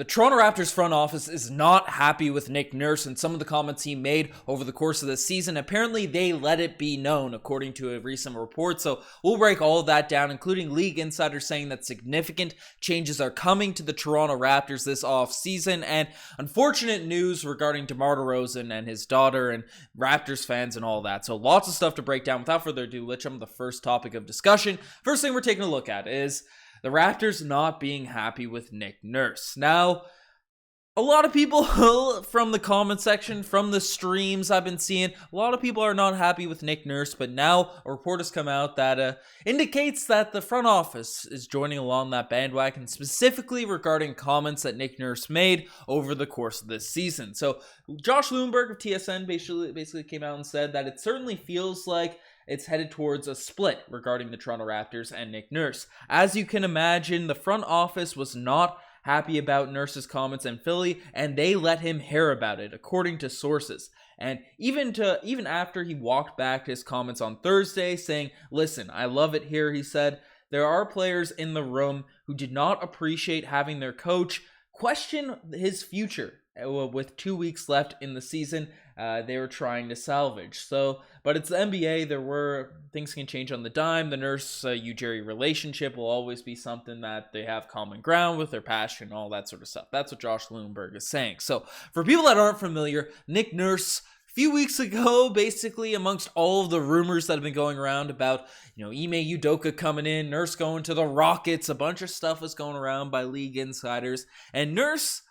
The Toronto Raptors front office is not happy with Nick Nurse and some of the comments he made over the course of the season. Apparently, they let it be known, according to a recent report. So we'll break all of that down, including league insiders saying that significant changes are coming to the Toronto Raptors this offseason, and unfortunate news regarding DeMar DeRozan and his daughter and Raptors fans and all that. So lots of stuff to break down. Without further ado, let's jump to the first topic of discussion. First thing we're taking a look at is the Raptors not being happy with Nick Nurse. Now, a lot of people from the comment section, from the streams I've been seeing, a lot of people are not happy with Nick Nurse, but now a report has come out that indicates that the front office is joining along that bandwagon, specifically regarding comments that Nick Nurse made over the course of this season. So Josh Lewenberg of TSN basically came out and said that it certainly feels like it's headed towards a split regarding the Toronto Raptors and Nick Nurse. As you can imagine, the front office was not happy about Nurse's comments in Philly, and they let him hear about it, according to sources. And even after he walked back his comments on Thursday, saying, "Listen, I love it here," he said, "there are players in the room who did not appreciate having their coach question his future." With 2 weeks left in the season, they were trying to salvage. So, but it's the NBA. Things can change on the dime. The Nurse-Ujiri relationship will always be something that they have common ground with, their passion, all that sort of stuff. That's what Josh Lewenberg is saying. So, for people that aren't familiar, Nick Nurse, a few weeks ago, basically, amongst all of the rumors that have been going around about, Ime Udoka coming in, Nurse going to the Rockets, a bunch of stuff was going around by league insiders, and Nurse,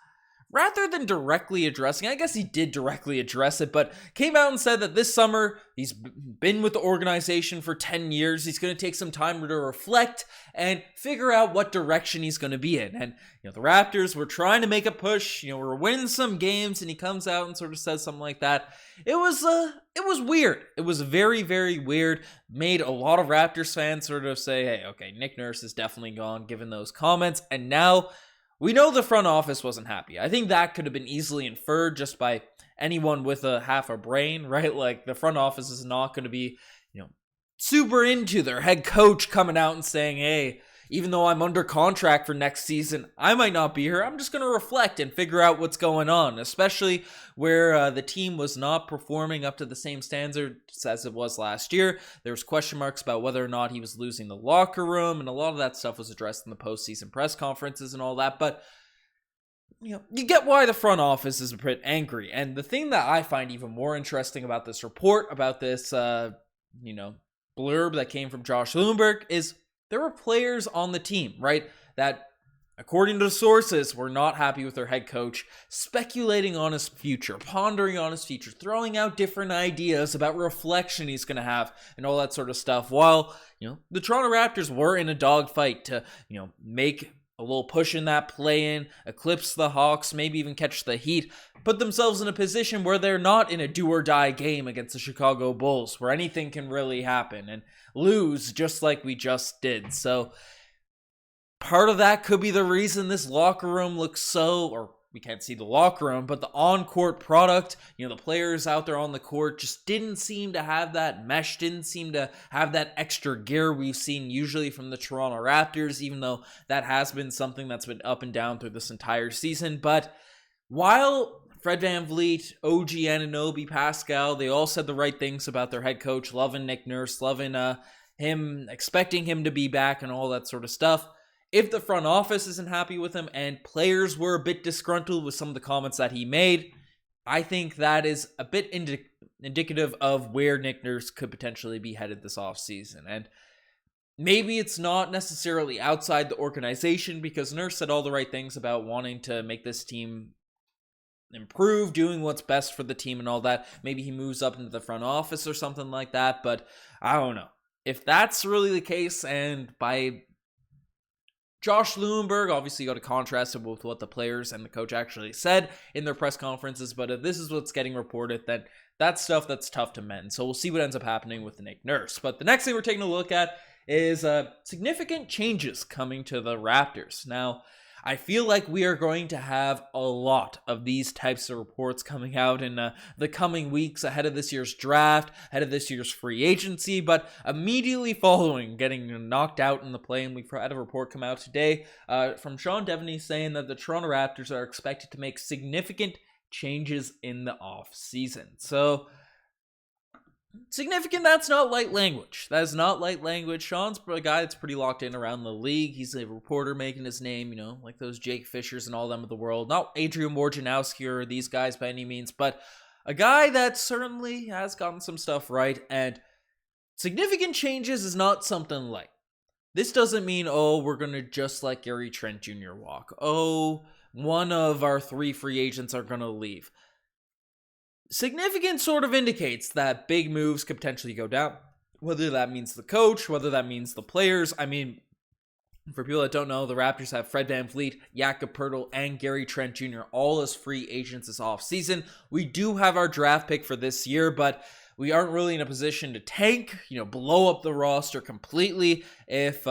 rather than directly addressing, I guess he did directly address it, but came out and said that this summer, he's been with the organization for 10 years. He's going to take some time to reflect and figure out what direction he's going to be in. And, the Raptors were trying to make a push, we're winning some games, and he comes out and sort of says something like that. It was weird. It was very, very weird. Made a lot of Raptors fans sort of say, hey, okay, Nick Nurse is definitely gone, given those comments. And now we know the front office wasn't happy. I think that could have been easily inferred just by anyone with a half a brain, right? Like, the front office is not going to be, super into their head coach coming out and saying, hey, even though I'm under contract for next season, I might not be here. I'm just going to reflect and figure out what's going on, especially where the team was not performing up to the same standards as it was last year. There was question marks about whether or not he was losing the locker room, and a lot of that stuff was addressed in the postseason press conferences and all that. But you get why the front office is a bit angry. And the thing that I find even more interesting about this report, about this, blurb that came from Josh Lewenberg, is there were players on the team, right, that, according to sources, were not happy with their head coach, speculating on his future, pondering on his future, throwing out different ideas about reflection he's going to have and all that sort of stuff, while, the Toronto Raptors were in a dogfight to, make a little push in that play-in, eclipse the Hawks, maybe even catch the Heat, put themselves in a position where they're not in a do-or-die game against the Chicago Bulls, where anything can really happen, and lose just like we just did. So part of that could be the reason this locker room looks or we can't see the locker room, but the on-court product, the players out there on the court just didn't seem to have that mesh, didn't seem to have that extra gear we've seen usually from the Toronto Raptors, even though that has been something that's been up and down through this entire season. But while Fred VanVleet, OG Anunoby, Pascal, they all said the right things about their head coach, loving Nick Nurse, loving him, expecting him to be back and all that sort of stuff, if the front office isn't happy with him and players were a bit disgruntled with some of the comments that he made, I think that is a bit indicative of where Nick Nurse could potentially be headed this offseason. And maybe it's not necessarily outside the organization, because Nurse said all the right things about wanting to make this team improve, doing what's best for the team and all that. Maybe he moves up into the front office or something like that, but I don't know. If that's really the case, and by Josh Lewenberg, obviously you got to contrast it with what the players and the coach actually said in their press conferences, but if this is what's getting reported, then that's stuff that's tough to mend. So we'll see what ends up happening with Nick Nurse. But the next thing we're taking a look at is significant changes coming to the Raptors. Now, I feel like we are going to have a lot of these types of reports coming out in the coming weeks ahead of this year's draft, ahead of this year's free agency, but immediately following getting knocked out in the play-in, we've had a report come out today from Sean Devaney saying that the Toronto Raptors are expected to make significant changes in the off-season. So, significant, that's not light language. That is not light language. Sean's a guy that's pretty locked in around the league. He's a reporter making his name, like those Jake Fishers and all them of the world. Not Adrian Wojnarowski or these guys by any means, but a guy that certainly has gotten some stuff right. And significant changes is not something light. This doesn't mean, we're going to just let Gary Trent Jr. walk. One of our 3 free agents are going to leave. Significant sort of indicates that big moves could potentially go down. Whether that means the coach, whether that means the players. I mean, for people that don't know, the Raptors have Fred VanVleet, Jakob Poeltl, and Gary Trent Jr. all as free agents this offseason. We do have our draft pick for this year, but we aren't really in a position to tank, blow up the roster completely if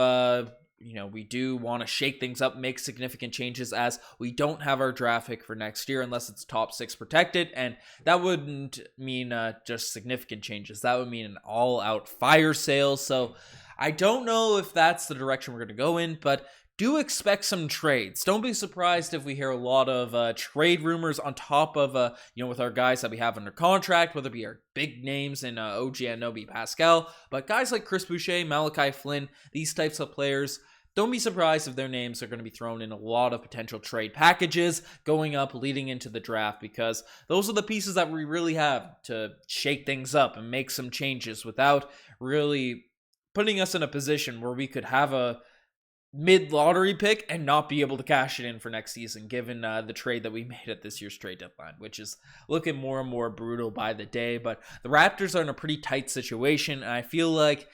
we do want to shake things up, make significant changes, as we don't have our draft pick for next year unless it's top 6 protected, and that wouldn't mean just significant changes. That would mean an all-out fire sale, so I don't know if that's the direction we're going to go in, but do expect some trades. Don't be surprised if we hear a lot of trade rumors on top of, with our guys that we have under contract, whether it be our big names in OG Anunoby, Pascal, but guys like Chris Boucher, Malachi Flynn, these types of players, don't be surprised if their names are going to be thrown in a lot of potential trade packages going up leading into the draft, because those are the pieces that we really have to shake things up and make some changes without really putting us in a position where we could have a mid-lottery pick and not be able to cash it in for next season, given the trade that we made at this year's trade deadline, which is looking more and more brutal by the day. But the Raptors are in a pretty tight situation, and I feel like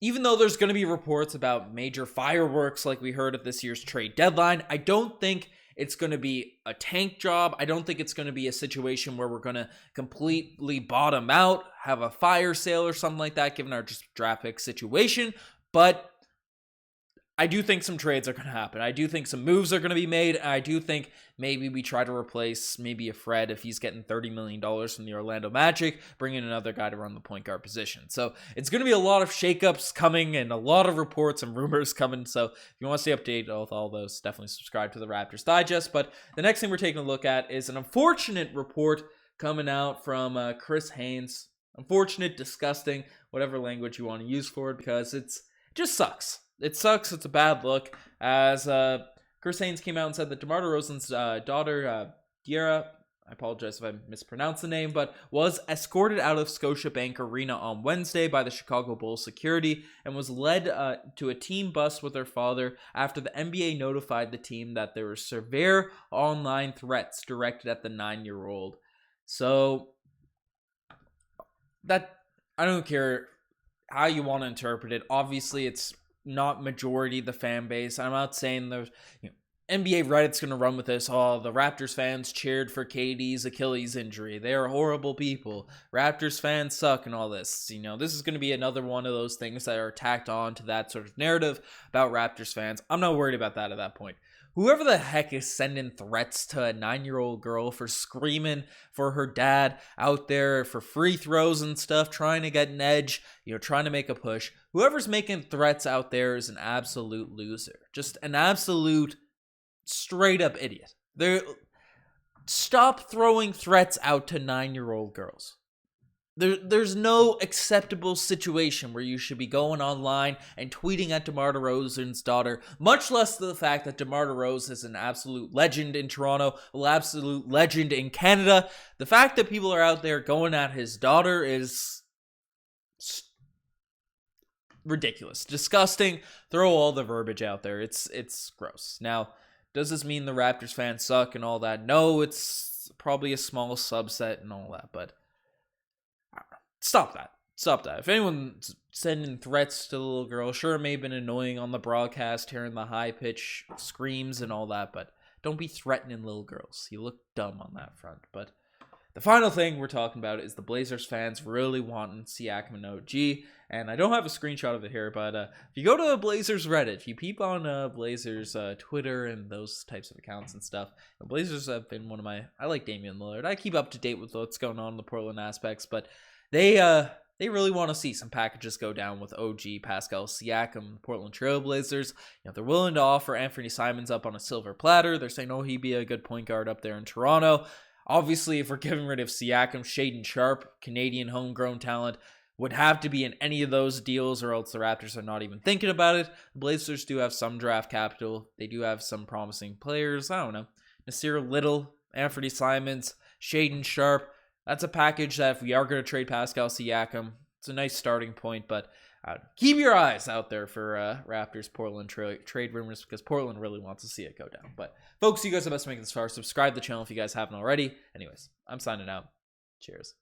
even though there's going to be reports about major fireworks like we heard at this year's trade deadline, I don't think it's going to be a tank job. I don't think it's going to be a situation where we're going to completely bottom out, have a fire sale or something like that, given our just draft pick situation. But I do think some trades are going to happen. I do think some moves are going to be made. I do think maybe we try to replace maybe a Fred if he's getting $30 million from the Orlando Magic, bring in another guy to run the point guard position. So it's going to be a lot of shakeups coming and a lot of reports and rumors coming. So if you want to stay updated with all those, definitely subscribe to the Raptors Digest. But the next thing we're taking a look at is an unfortunate report coming out from Chris Haynes. Unfortunate, disgusting, whatever language you want to use for it, because it just sucks. It sucks. It's a bad look, as Chris Haynes came out and said that DeMar DeRozan's daughter, Kiera, I apologize if I mispronounced the name, but was escorted out of Scotiabank Arena on Wednesday by the Chicago Bulls security and was led to a team bus with her father after the NBA notified the team that there were severe online threats directed at the 9-year-old. So, that, I don't care how you want to interpret it. Obviously, it's not majority of the fan base. I'm not saying there's, NBA Reddit's going to run with this. The Raptors fans cheered for KD's Achilles injury. They are horrible people. Raptors fans suck and all this. This is going to be another one of those things that are tacked on to that sort of narrative about Raptors fans. I'm not worried about that at that point. Whoever the heck is sending threats to a 9-year-old girl for screaming for her dad out there for free throws and stuff, trying to get an edge, trying to make a push. Whoever's making threats out there is an absolute loser. Just an absolute straight up idiot. Stop throwing threats out to 9-year-old girls. There's no acceptable situation where you should be going online and tweeting at DeMar DeRozan's daughter, much less the fact that DeMar DeRozan is an absolute legend in Toronto, an absolute legend in Canada. The fact that people are out there going at his daughter is ridiculous, disgusting. Throw all the verbiage out there. It's gross. Now, does this mean the Raptors fans suck and all that? No, it's probably a small subset and all that, but stop that. If anyone's sending threats to the little girl, sure, it may have been annoying on the broadcast, hearing the high-pitched screams and all that, but don't be threatening little girls. You look dumb on that front. But The final thing we're talking about is the Blazers fans really wanting Siakam and OG. And I don't have a screenshot of it here, but if you go to Blazers Reddit, if you peep on Blazers Twitter and those types of accounts and stuff, the Blazers have been one of my... I like Damian Lillard. I keep up to date with what's going on in the Portland aspects, but they really want to see some packages go down with OG, Pascal Siakam, Portland Trail Blazers. They're willing to offer Anthony Simons up on a silver platter. They're saying, oh, he'd be a good point guard up there in Toronto. Obviously, if we're getting rid of Siakam, Shaedon Sharpe, Canadian homegrown talent, would have to be in any of those deals, or else the Raptors are not even thinking about it. The Blazers do have some draft capital. They do have some promising players. I don't know. Nasir Little, Anthony Simons, Shaedon Sharpe. That's a package that if we are going to trade Pascal Siakam, it's a nice starting point, but keep your eyes out there for Raptors Portland trade rumors, because Portland really wants to see it go down. But folks, you guys are best to make it this far. Subscribe to the channel if you guys haven't already. Anyways, I'm signing out. Cheers.